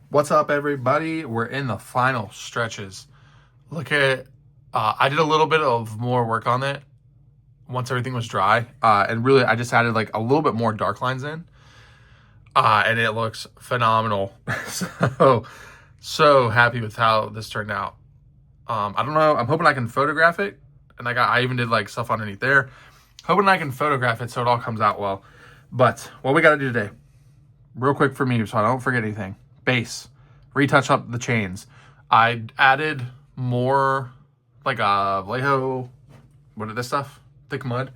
What's up, everybody? We're in the final stretches. Look at, I did a little bit of more work on it once everything was dry. And really, I just added like a little bit more dark lines in. And it looks phenomenal. So happy with how this turned out. I don't know. I'm hoping I can photograph it. And I even did like stuff underneath there. Hoping I can photograph it so it all comes out well. But what we got to do today, real quick for me so I don't forget anything. Base, retouch up the chains. I added more like Vallejo, what is this stuff? Thick mud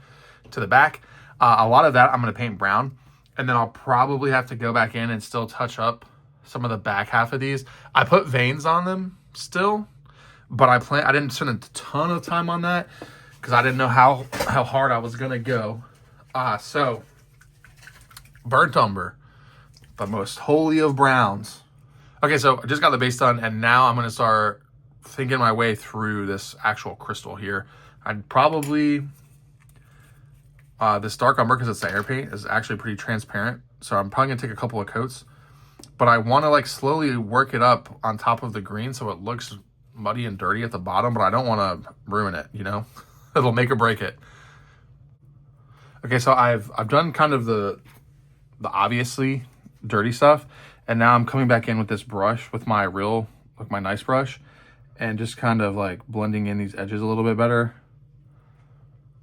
to the back. A lot of that I'm going to paint brown. And then I'll probably have to go back in and still touch up some of the back half of these. I put veins on them still, but I didn't spend a ton of time on that because I didn't know how hard I was going to go. So, burnt umber, the most holy of browns. Okay, so I just got the base done, and now I'm going to start thinking my way through this actual crystal here. I'd probably, this dark umber, because it's the air paint, is actually pretty transparent. So I'm probably going to take a couple of coats. But I want to like slowly work it up on top of the green so it looks muddy and dirty at the bottom, but I don't want to ruin it, you know? It'll make or break it. Okay, so I've done kind of the obviously dirty stuff, and now I'm coming back in with this brush with my nice brush, and just kind of like blending in these edges a little bit better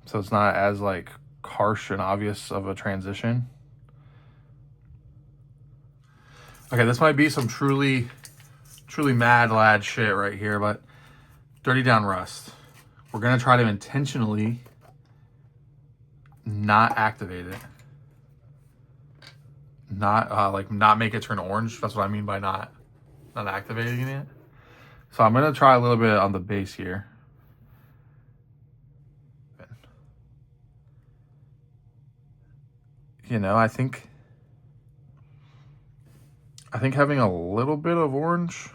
so it's not as like harsh and obvious of a transition. Okay, this might be some truly mad lad shit right here, but dirty down rust. We're gonna try to intentionally not activate it. Not make it turn orange. That's what I mean by not activating it. So I'm gonna try a little bit on the base here. You know, I think having a little bit of orange,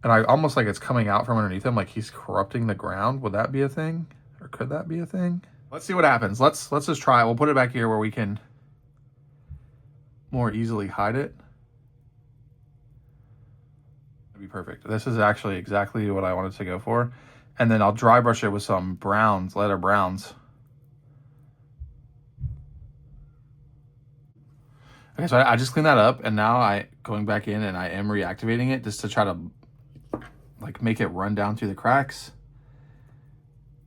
and I almost like it's coming out from underneath him, like he's corrupting the ground. Would that be a thing? Or could that be a thing? Let's see what happens. Let's just try it. We'll put it back here where we can more easily hide it. That'd be perfect. This is actually exactly what I wanted to go for. And then I'll dry brush it with some browns, lighter browns. Okay, so I just cleaned that up, and now going back in and I am reactivating it just to try to like make it run down through the cracks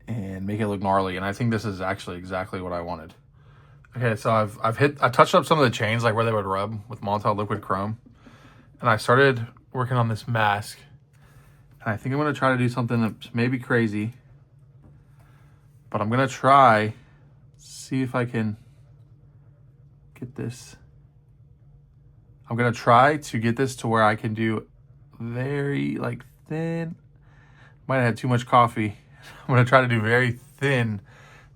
and make it look gnarly. And I think this is actually exactly what I wanted. Okay, so I touched up some of the chains like where they would rub with Molotov liquid chrome, and I started working on this mask. And I think I'm gonna try to do something that's maybe crazy, but I'm gonna see if I can get this. I'm gonna try to get this to where I can do very like thin. Might have had too much coffee. I'm gonna try to do very thin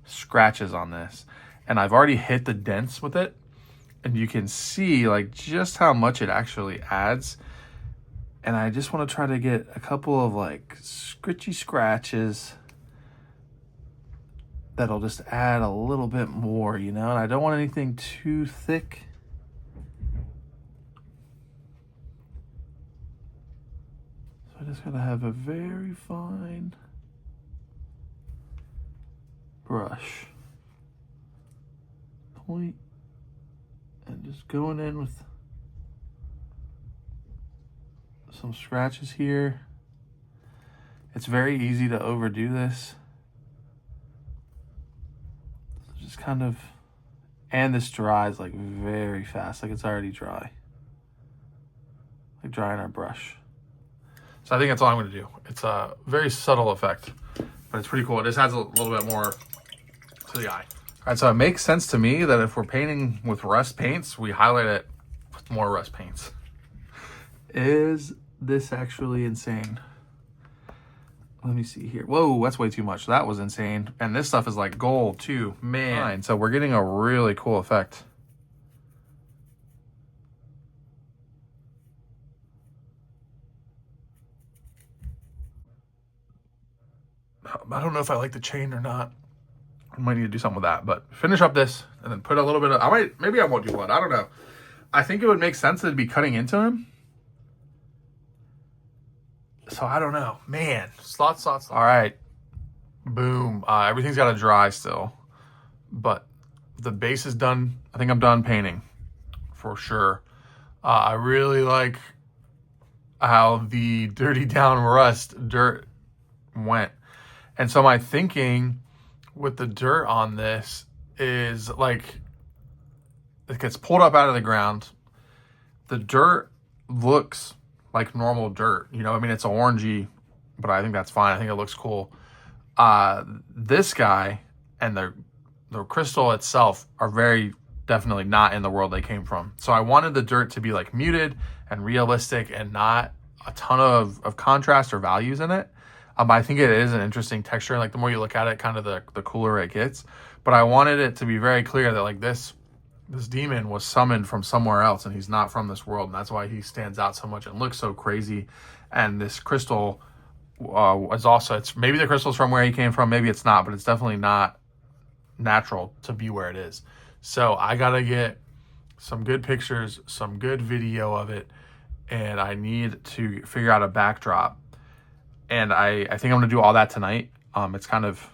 scratches on this. And I've already hit the dents with it. And you can see like just how much it actually adds. And I just wanna try to get a couple of like scritchy scratches that'll just add a little bit more, you know? And I don't want anything too thick. I just gotta have a very fine brush point and just going in with some scratches here. It's very easy to overdo this. So just kind of, and this dries like very fast, like it's already dry. Like drying our brush. So I think that's all I'm going to do. It's a very subtle effect, but it's pretty cool. It just adds a little bit more to the eye. All right, so it makes sense to me that if we're painting with rust paints, we highlight it with more rust paints. Is this actually insane? Let me see here. Whoa, that's way too much. That was insane. And this stuff is like gold too, man. So we're getting a really cool effect. I don't know if I like the chain or not. I might need to do something with that, but finish up this and then put a little bit of, maybe I won't do blood. I don't know. I think it would make sense to be cutting into him. So I don't know, man. Slots. All right, boom. Everything's got to dry still, but the base is done. I think I'm done painting for sure. I really like how the dirty down rust dirt went. And so my thinking with the dirt on this is like, it gets pulled up out of the ground. The dirt looks like normal dirt. You know, I mean, it's orangey, but I think that's fine. I think it looks cool. This guy and the crystal itself are very definitely not in the world they came from. So I wanted the dirt to be like muted and realistic and not a ton of contrast or values in it. I think it is an interesting texture. Like the more you look at it, kind of the cooler it gets. But I wanted it to be very clear that like this demon was summoned from somewhere else and he's not from this world. And that's why he stands out so much and looks so crazy. And this crystal is also, it's maybe the crystal's from where he came from, maybe it's not, but it's definitely not natural to be where it is. So I gotta get some good pictures, some good video of it, and I need to figure out a backdrop. And I think I'm gonna do all that tonight. It's kind of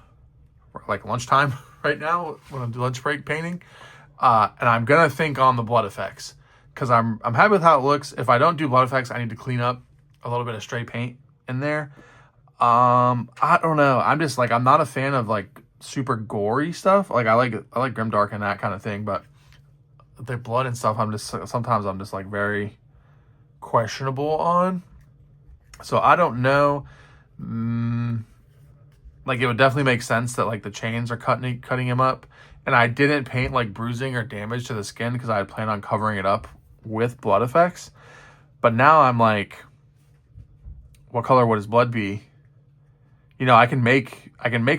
like lunchtime right now when I'm doing lunch break painting. And I'm gonna think on the blood effects because I'm happy with how it looks. If I don't do blood effects, I need to clean up a little bit of stray paint in there. I don't know. I'm just like, I'm not a fan of like super gory stuff. Like I like grimdark and that kind of thing, but the blood and stuff, sometimes I'm just like very questionable on. So I don't know. Like it would definitely make sense that like the chains are cutting him up. And I didn't paint like bruising or damage to the skin because I had planned on covering it up with blood effects. But now I'm like, what color would his blood be? You know, I can make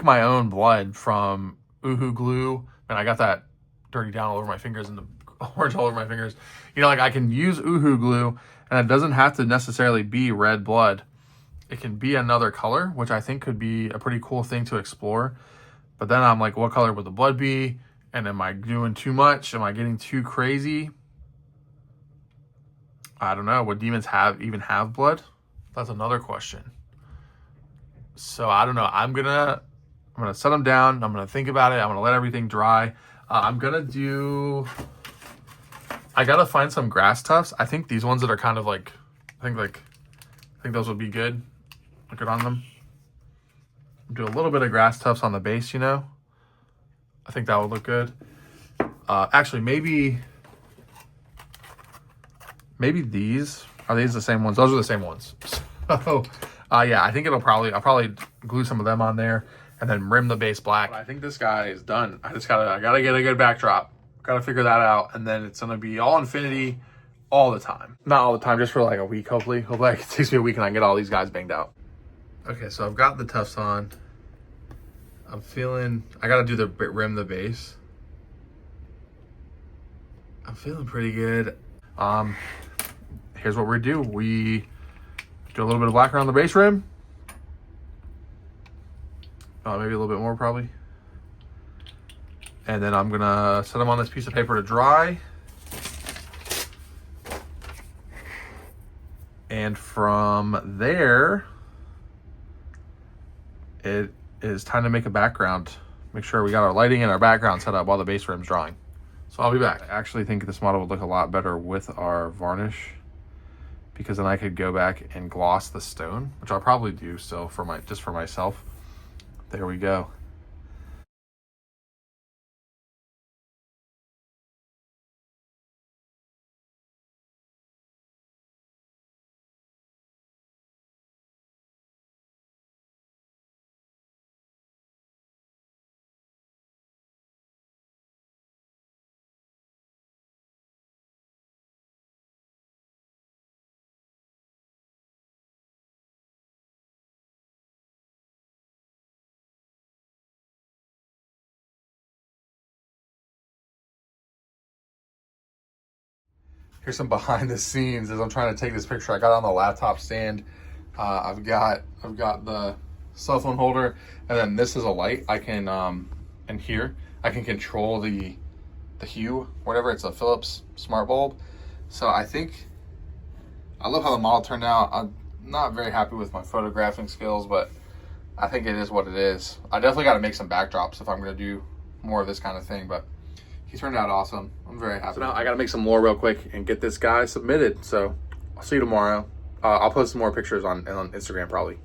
my own blood from Uhu glue, and I got that dirty down all over my fingers and the orange all over my fingers. You know, like I can use Uhu glue, and it doesn't have to necessarily be red blood. It can be another color, which I think could be a pretty cool thing to explore. But then I'm like, what color would the blood be? And am I doing too much? Am I getting too crazy? I don't know. Would demons even have blood? That's another question. So I don't know. I'm gonna set them down. I'm gonna think about it. I'm gonna let everything dry. I gotta find some grass tufts. I think these ones that are kind of like, I think those would be good. Look it on them. Do a little bit of grass tufts on the base, you know. I think that would look good. Actually, maybe these are these the same ones? Those are the same ones. So, yeah, I think I'll probably glue some of them on there and then rim the base black. But I think this guy is done. I gotta get a good backdrop. Gotta figure that out, and then it's gonna be all infinity all the time. Not all the time, just for like a week, hopefully. Hopefully it takes me a week and I can get all these guys banged out. Okay, so I've got the tufts on. I'm feeling, I gotta do the rim the base. I'm feeling pretty good. Here's what we do. We do a little bit of black around the base rim. Maybe a little bit more probably. And then I'm gonna set them on this piece of paper to dry. And from there, it is time to make a background. Make sure we got our lighting and our background set up while the base rim's drawing. So I'll be back. I actually think this model would look a lot better with our varnish, because then I could go back and gloss the stone, which I'll probably do still just for myself. There we go. Here's some behind the scenes as I'm trying to take this picture. I got it on the laptop stand. I've got the cell phone holder, and then this is a light. I can and here I can control the hue, whatever. It's a Philips smart bulb. So I think, I love how the model turned out. I'm not very happy with my photographing skills, but I think it is what it is. I definitely got to make some backdrops if I'm going to do more of this kind of thing, but he turned out awesome. I'm very happy. So now I got to make some more real quick and get this guy submitted. So I'll see you tomorrow. I'll post some more pictures on Instagram probably.